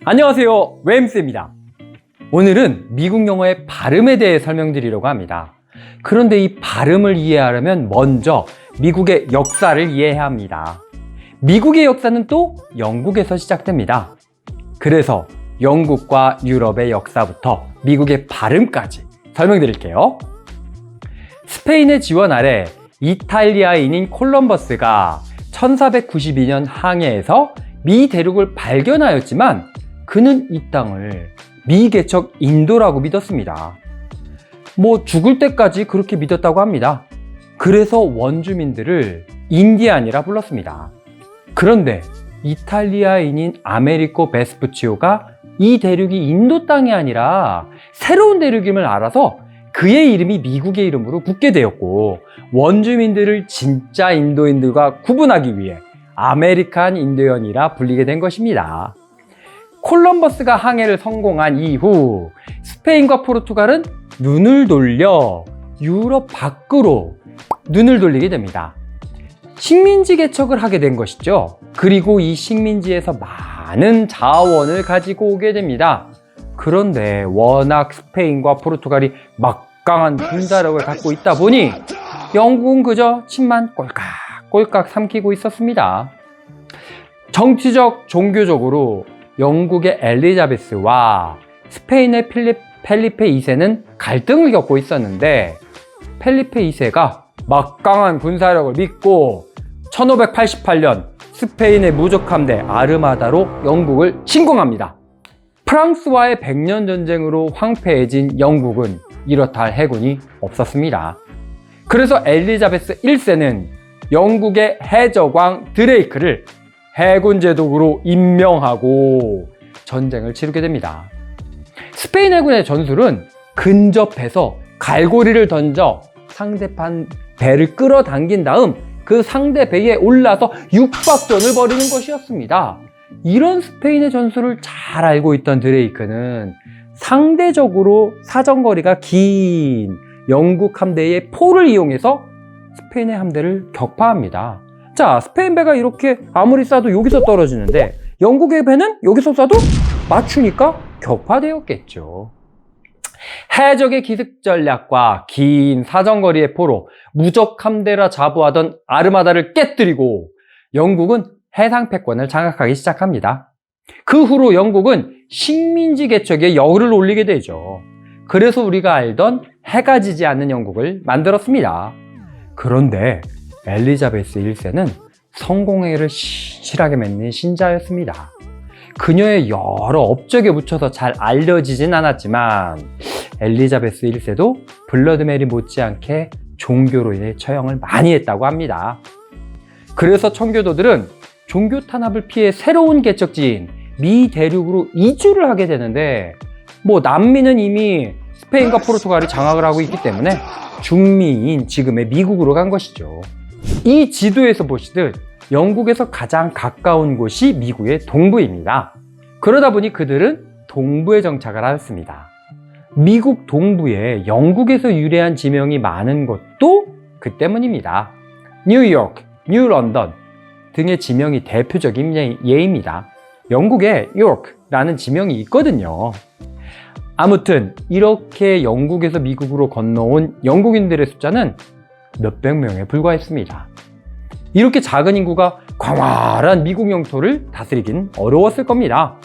안녕하세요, 웸스입니다. 오늘은 미국 영어의 발음에 대해 설명드리려고 합니다. 그런데 이 발음을 이해하려면 먼저 미국의 역사를 이해해야 합니다. 미국의 역사는 또 영국에서 시작됩니다. 그래서 영국과 유럽의 역사부터 미국의 발음까지 설명드릴게요. 스페인의 지원 아래 이탈리아인인 콜럼버스가 1492년 항해에서 미 대륙을 발견하였지만 그는 이 땅을 미개척 인도라고 믿었습니다. 죽을 때까지 그렇게 믿었다고 합니다. 그래서 원주민들을 인디안이라 불렀습니다. 그런데 이탈리아인인 아메리코 베스푸치오가 이 대륙이 인도 땅이 아니라 새로운 대륙임을 알아서 그의 이름이 미국의 이름으로 붙게 되었고, 원주민들을 진짜 인도인들과 구분하기 위해 아메리칸 인디언이라 불리게 된 것입니다. 콜럼버스가 항해를 성공한 이후 스페인과 포르투갈은 눈을 돌려 유럽 밖으로 눈을 돌리게 됩니다. 식민지 개척을 하게 된 것이죠. 그리고 이 식민지에서 많은 자원을 가지고 오게 됩니다. 그런데 워낙 스페인과 포르투갈이 막강한 군사력을 갖고 있다 보니 영국은 그저 침만 꼴깍꼴깍 삼키고 있었습니다. 정치적, 종교적으로 영국의 엘리자베스와 스페인의 펠리페 2세는 갈등을 겪고 있었는데, 펠리페 2세가 막강한 군사력을 믿고 1588년 스페인의 무적 함대 아르마다로 영국을 침공합니다. 프랑스와의 100년 전쟁으로 황폐해진 영국은 이렇다 할 해군이 없었습니다. 그래서 엘리자베스 1세는 영국의 해적왕 드레이크를 해군 제독으로 임명하고 전쟁을 치르게 됩니다. 스페인 해군의 전술은 근접해서 갈고리를 던져 상대편 배를 끌어당긴 다음 그 상대 배에 올라서 육박전을 벌이는 것이었습니다. 이런 스페인의 전술을 잘 알고 있던 드레이크는 상대적으로 사정거리가 긴 영국 함대의 포를 이용해서 스페인의 함대를 격파합니다. 자, 스페인 배가 이렇게 아무리 쏴도 여기서 떨어지는데 영국의 배는 여기서 쏴도 맞추니까 격파되었겠죠. 해적의 기습 전략과 긴 사정거리의 포로 무적 함대라 자부하던 아르마다를 깨뜨리고 영국은 해상 패권을 장악하기 시작합니다. 그 후로 영국은 식민지 개척에 열을 올리게 되죠. 그래서 우리가 알던 해가 지지 않는 영국을 만들었습니다. 그런데 엘리자베스 1세는 성공회를 실하게 맺는 신자였습니다. 그녀의 여러 업적에 묻혀서 잘 알려지진 않았지만 엘리자베스 1세도 블러드 메리 못지않게 종교로 인해 처형을 많이 했다고 합니다. 그래서 청교도들은 종교 탄압을 피해 새로운 개척지인 미 대륙으로 이주를 하게 되는데, 남미는 이미 스페인과 포르투갈이 장악을 하고 있기 때문에 중미인 지금의 미국으로 간 것이죠. 이 지도에서 보시듯 영국에서 가장 가까운 곳이 미국의 동부입니다. 그러다 보니 그들은 동부에 정착을 하였습니다. 미국 동부에 영국에서 유래한 지명이 많은 것도 그 때문입니다. 뉴욕, 뉴런던 등의 지명이 대표적인 예입니다. 영국에 요크라는 지명이 있거든요. 아무튼 이렇게 영국에서 미국으로 건너온 영국인들의 숫자는 몇백 명에 불과했습니다. 이렇게 작은 인구가 광활한 미국 영토를 다스리긴 어려웠을 겁니다.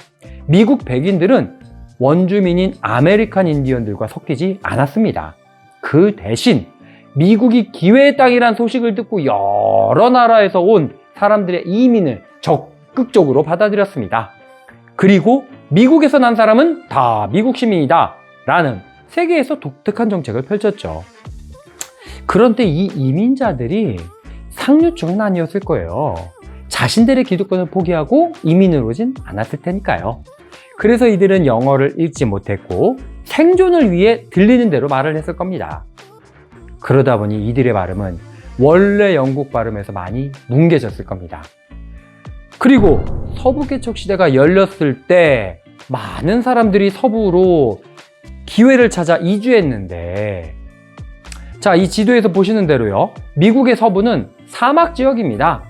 미국 백인들은 원주민인 아메리칸 인디언들과 섞이지 않았습니다. 그 대신 미국이 기회의 땅이란 소식을 듣고 여러 나라에서 온 사람들의 이민을 적극적으로 받아들였습니다. 그리고 미국에서 난 사람은 다 미국 시민이다 라는 세계에서 독특한 정책을 펼쳤죠. 그런데 이 이민자들이 상류층은 아니었을 거예요. 자신들의 기득권을 포기하고 이민을 오진 않았을 테니까요. 그래서 이들은 영어를 읽지 못했고 생존을 위해 들리는 대로 말을 했을 겁니다. 그러다 보니 이들의 발음은 원래 영국 발음에서 많이 뭉개졌을 겁니다. 그리고 서부 개척 시대가 열렸을 때 많은 사람들이 서부로 기회를 찾아 이주했는데, 자, 이 지도에서 보시는 대로요, 미국의 서부는 사막 지역입니다.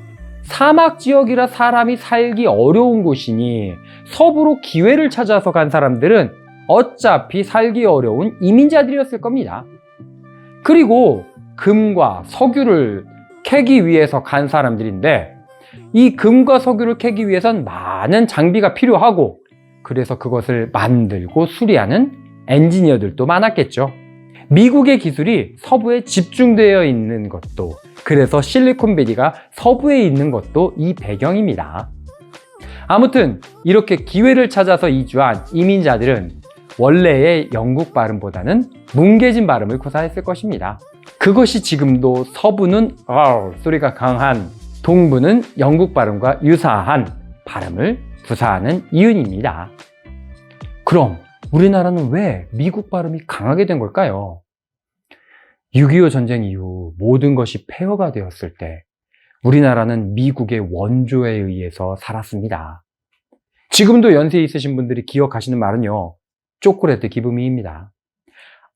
사막 지역이라 사람이 살기 어려운 곳이니 서부로 기회를 찾아서 간 사람들은 어차피 살기 어려운 이민자들이었을 겁니다. 그리고 금과 석유를 캐기 위해서 간 사람들인데 이 금과 석유를 캐기 위해선 많은 장비가 필요하고 그래서 그것을 만들고 수리하는 엔지니어들도 많았겠죠. 미국의 기술이 서부에 집중되어 있는 것도, 그래서 실리콘밸리가 서부에 있는 것도 이 배경입니다. 아무튼 이렇게 기회를 찾아서 이주한 이민자들은 원래의 영국 발음보다는 뭉개진 발음을 구사했을 것입니다. 그것이 지금도 서부는 R 소리가 강한, 동부는 영국 발음과 유사한 발음을 구사하는 이유입니다. 그럼 우리나라는 왜 미국 발음이 강하게 된 걸까요? 6.25 전쟁 이후 모든 것이 폐허가 되었을 때 우리나라는 미국의 원조에 의해서 살았습니다. 지금도 연세 있으신 분들이 기억하시는 말은요, 초콜릿 기브미입니다.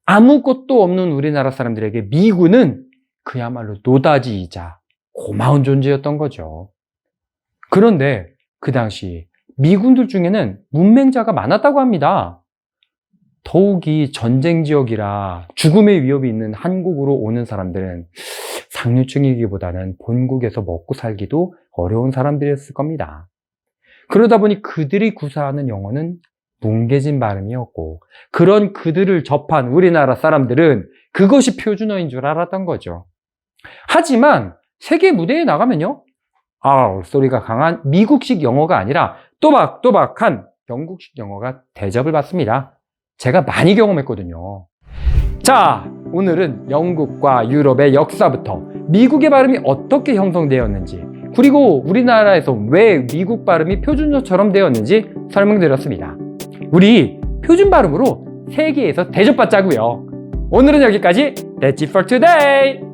아무것도 없는 우리나라 사람들에게 미군은 그야말로 노다지이자 고마운 존재였던 거죠. 그런데 그 당시 미군들 중에는 문맹자가 많았다고 합니다. 더욱이 전쟁 지역이라 죽음의 위협이 있는 한국으로 오는 사람들은 상류층이기보다는 본국에서 먹고 살기도 어려운 사람들이었을 겁니다. 그러다 보니 그들이 구사하는 영어는 뭉개진 발음이었고, 그런 그들을 접한 우리나라 사람들은 그것이 표준어인 줄 알았던 거죠. 하지만 세계 무대에 나가면요, 소리가 강한 미국식 영어가 아니라 또박또박한 영국식 영어가 대접을 받습니다. 제가 많이 경험했거든요. 자, 오늘은 영국과 유럽의 역사부터 미국의 발음이 어떻게 형성되었는지, 그리고 우리나라에서 왜 미국 발음이 표준어처럼 되었는지 설명드렸습니다. 우리 표준 발음으로 세계에서 대접받자고요. 오늘은 여기까지. That's it for today.